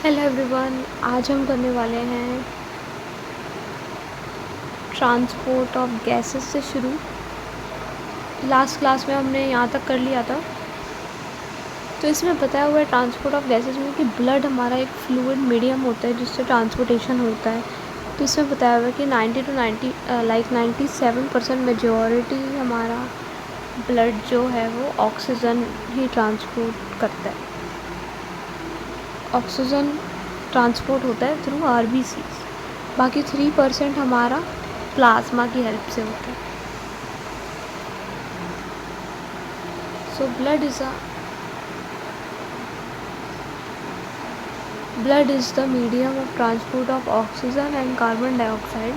Hello everyone, आज हम करने वाले हैं ट्रांसपोर्ट ऑफ गैसेस से शुरू। लास्ट क्लास में हमने यहाँ तक कर लिया था। तो इसमें बताया हुआ है ट्रांसपोर्ट ऑफ गैसेस में कि ब्लड हमारा एक फ्लूइड मीडियम होता है जिससे ट्रांसपोर्टेशन होता है। तो इसमें बताया हुआ है कि 97% मेजॉरिटी हमारा ब्लड जो है वो ऑक्सीजन ही ट्रांसपोर्ट करता है। ऑक्सीजन ट्रांसपोर्ट होता है थ्रू आरबीसी। बाकी 3% हमारा प्लाज्मा की हेल्प से होता है। So blood is the medium of transport of oxygen and carbon dioxide.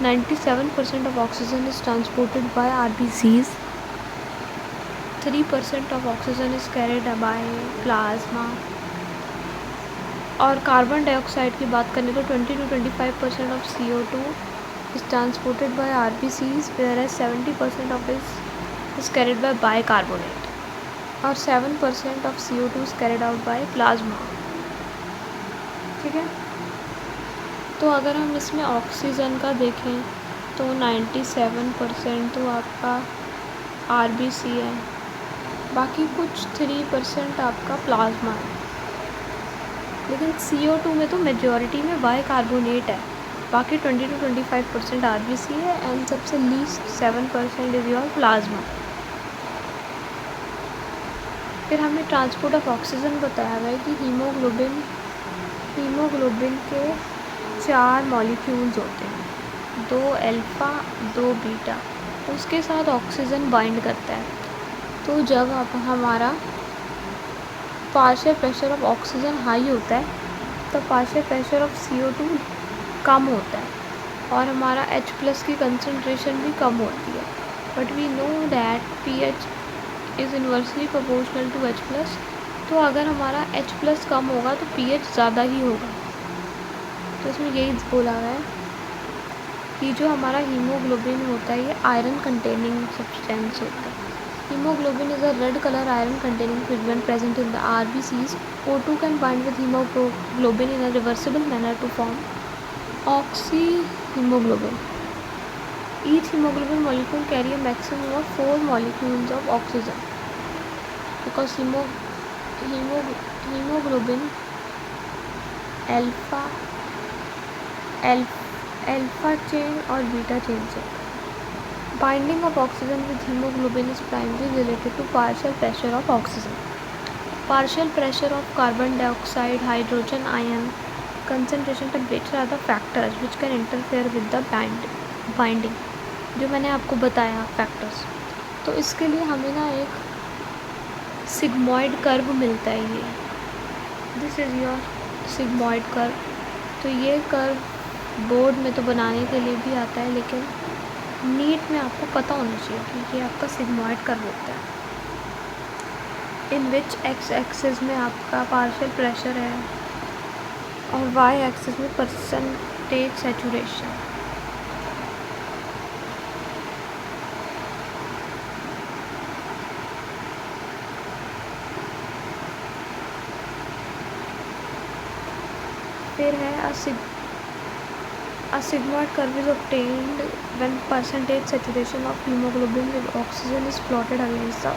97% of oxygen is transported by RBCs. 3% of oxygen is carried by plasma. और कार्बन डाइऑक्साइड की बात करें तो 20 to 25% of CO2 is transported by RBCs, whereas 70% of it is carried by bicarbonate और 7% of CO2 is carried out by plasma। ठीक है, तो अगर हम इसमें ऑक्सीजन का देखें तो 97% तो आपका RBC है, बाकी कुछ 3% आपका प्लाज्मा है। लेकिन CO2 में तो मेजॉरिटी में बाइकार्बोनेट है। बाकी 20 to 25% RBC है एंड सबसे लीस्ट 7% इज योर प्लाज्मा। फिर हमें ट्रांसपोर्ट ऑफ ऑक्सीजन बताया हुआ है कि हीमोग्लोबिन के 4 मॉलिक्यूल्स होते हैं, 2 अल्फ़ा 2 बीटा। उसके साथ ऑक्सीजन बाइंड करता है। तो जब हमारा partial pressure of oxygen high होता है तो पार्शियल प्रेशर ऑफ CO2 कम होता है और हमारा H+ की कंसंट्रेशन भी कम होती है। But we know that pH is inversely proportional to H+। तो अगर हमारा H+ कम होगा तो pH ज़्यादा ही होगा। तो इसमें यही बोला हुआ है कि जो हमारा हीमोग्लोबिन होता है ये आयरन कंटेनिंग सब्सटेंस होता है। Hemoglobin is a red color iron containing pigment present in the RBCs. O2 can bind with hemoglobin in a reversible manner to form oxyhemoglobin. Each hemoglobin molecule carry a maximum of 4 molecules of oxygen. Because hemoglobin alpha chain और beta chain से Binding of oxygen with hemoglobin is primarily related to partial pressure of oxygen. Partial pressure of carbon dioxide, hydrogen ion, concentration, temperature are the factors which can interfere with the binding. जो मैंने आपको बताया factors, तो इसके लिए हमें ना एक सिग्मॉइड कर्व मिलता है। ये this is your sigmoid curve. तो ये कर्व बोर्ड में तो बनाने के लिए भी आता है, लेकिन नीट में आपको पता होना चाहिए कि ये आपका सिग्मॉइड कर्व होता है। इन विच एक्स एक्सिस में आपका पार्शियल प्रेशर है और वाई एक्सिस में परसेंटेज सैचुरेशन। फिर है A sigmoid curve is obtained when percentage saturation of hemoglobin with oxygen is plotted against the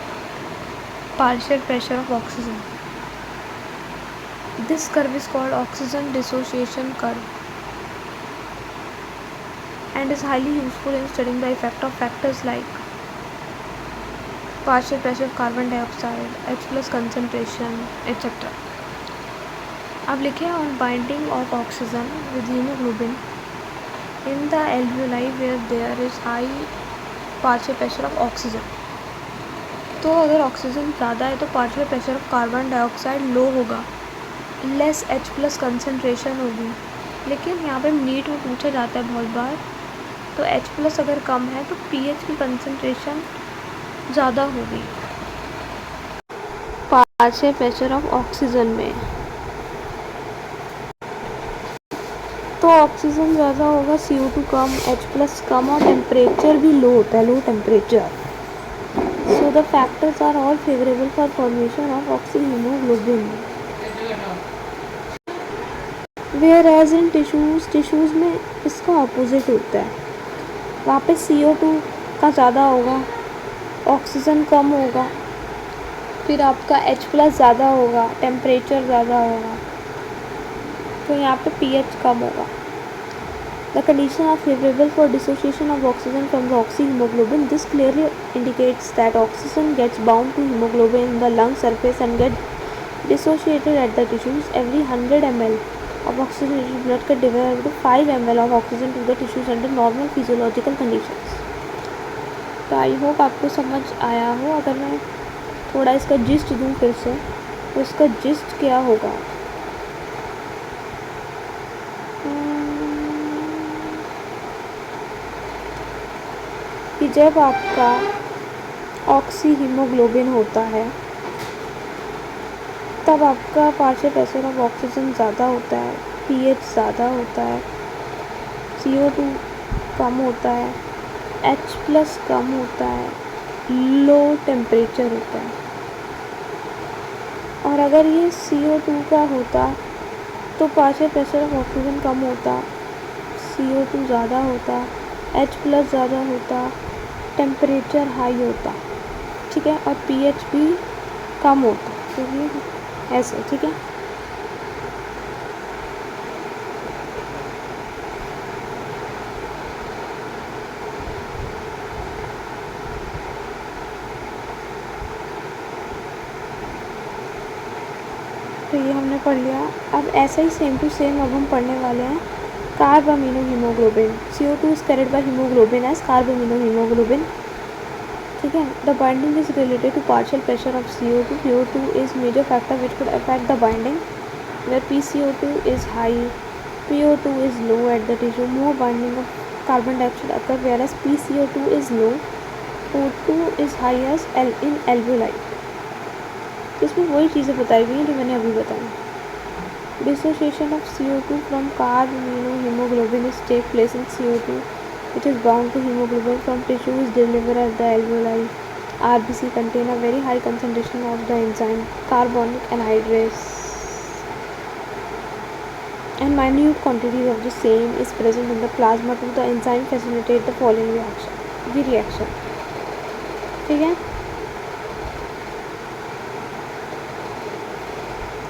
partial pressure of oxygen. This curve is called oxygen dissociation curve and is highly useful in studying the effect of factors like partial pressure of carbon dioxide, H+ concentration, etc. अब लिखे on binding of oxygen with hemoglobin in the alveoli where there is high partial pressure of oxygen। तो अगर oxygen ज़्यादा है तो partial pressure of carbon dioxide low होगा, less H+ concentration होगी। लेकिन यहाँ पे नीट में पूछा जाता है बहुत बार, तो H+ अगर कम है तो pH की कंसनट्रेशन ज़्यादा होगी पार्शियल प्रेशर ऑफ ऑक्सीजन में। तो ऑक्सीजन ज़्यादा होगा, CO2 कम, H+ कम और टेम्परेचर भी लो होता है, low temperature. So the factors are all favourable for formation of oxyhaemoglobin. Whereas in tissues में इसका ऑपोजिट होता है। वहाँ पे CO2 का ज़्यादा होगा, ऑक्सीजन कम होगा, फिर आपका H+ ज़्यादा होगा, टेम्परेचर ज़्यादा होगा, तो यहाँ पे pH कम होगा। The conditions are favorable for dissociation of oxygen from the oxyhemoglobin. This clearly indicates that oxygen gets bound to hemoglobin in the lung surface and gets dissociated at the tissues. Every 100 ml of oxygenated blood can deliver up to 5 ml of oxygen to the tissues under normal physiological conditions. तो I hope आपको समझ आया हो। अगर मैं थोड़ा इसका gist दूँ फिर से, तो इसका जिस्ट क्या होगा? कि जब आपका ऑक्सी हीमोग्लोबिन होता है तब आपका पार्शियल प्रेशर ऑफ ऑक्सीजन ज़्यादा होता है, pH ज़्यादा होता है, CO2 कम होता है, H+ कम होता है, लो टेम्परेचर होता है। और अगर ये CO2 का होता तो पार्शियल प्रेशर ऑफ ऑक्सीजन कम होता, CO2 ज़्यादा होता, H+ ज़्यादा होता, टेम्परेचर हाई होता, ठीक है, और pH भी कम होता। तो ये ऐसे, ठीक है। तो ये हमने पढ़ लिया। अब ऐसा ही सेम टू सेम अब हम पढ़ने वाले हैं carbamino haemoglobin. CO2 is carried by haemoglobin as carbamino haemoglobin, ठीक है। The binding is related to partial pressure of CO2. CO2 is major factor which could affect the binding, where PCO2 is high, PO2 is low at the tissue. More binding of carbon dioxide occur, whereas PCO2 is low, O2 is high as in alveoli. इसमें वही चीज़ें बताई गई हैं जो मैंने अभी बताई। Dissociation of CO2 from carbaminohemoglobin is take place in CO2, which is bound to hemoglobin from tissue is delivered at the alveoli. RBC contain a very high concentration of the enzyme carbonic anhydrase, and minute quantities of the same is present in the plasma to the enzyme facilitate the following reaction, ठीक है।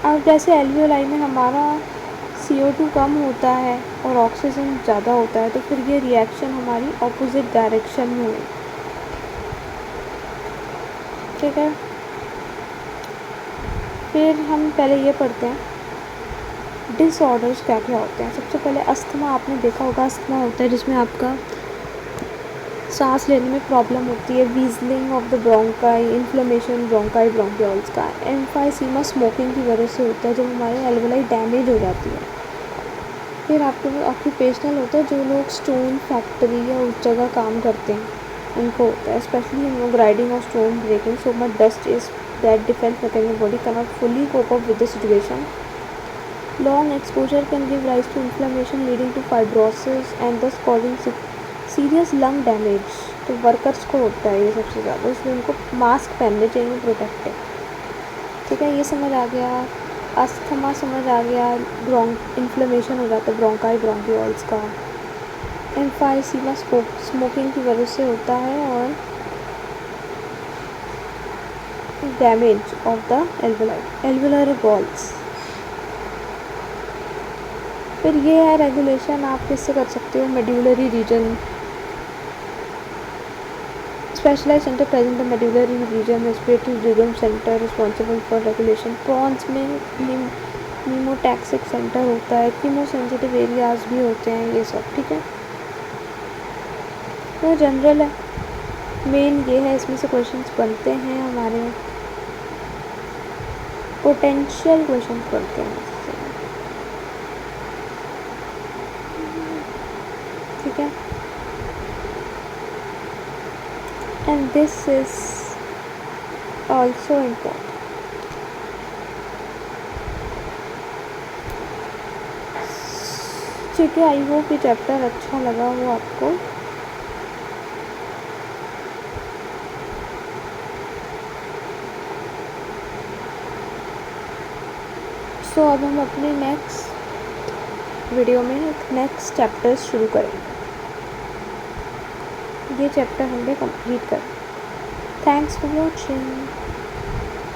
अब जैसे alveoli में हमारा CO2 कम होता है और oxygen ज़्यादा होता है, तो फिर ये रिएक्शन हमारी ऑपोजिट डायरेक्शन में हुई, ठीक है। फिर हम पहले ये पढ़ते हैं डिसऑर्डर्स क्या क्या होते हैं। सबसे पहले अस्थमा, आपने देखा होगा अस्थमा होता है जिसमें आपका सांस लेने में प्रॉब्लम होती है, wheezing of the bronchi, inflammation bronchi bronchioles का। एम्फाइसीमा स्मोकिंग की वजह से होता है जब हमारे एल्वेलाई डैमेज हो जाती है। फिर आपके पास ऑक्यूपेशनल होता है, जो लोग स्टोन फैक्ट्री या उस जगह काम करते हैं उनको होता है, स्पेशली इन लोग राइडिंग और stone breaking, so much dust is that defence mechanism body can not fully cope up with the situation. Long exposure can give rise to inflammation leading to fibrosis and thus causing serious lung damage. तो workers को होता है ये सबसे ज़्यादा, इसलिए उनको mask पहनने चाहिए प्रोटेक्टिव, ठीक है। ये समझ आ गया, अस्थमा समझ आ गया, इन्फ्लेमेशन हो जाता है ब्रोंकाई ब्रोंकियोल्स का। एम्फाइसीमा स्मोकिंग की वजह से होता है, और damage of the alveolar walls. फिर ये है रेगुलेशन, आप किससे कर सकते हो, medullary region, specialise centre present the medullary region, respiratory rhythm centre responsible for regulation. Pons में नीमोटैक्सिक सेंटर होता है, कीमोसेंसिटिव एरियाज भी होते हैं, ये सब, ठीक है। तो जनरल है, मेन ये है, इसमें से क्वेश्चंस बनते हैं हमारे, पोटेंशियल क्वेश्चंस बनते हैं इससे, ठीक है। And this is also important. ठीक है, आई होप ये चैप्टर अच्छा लगा हो आपको। सो अब हम अपने नेक्स्ट वीडियो में नेक्स्ट चैप्टर शुरू करेंगे। ये चैप्टर हमने कंप्लीट कर। Thanks for watching.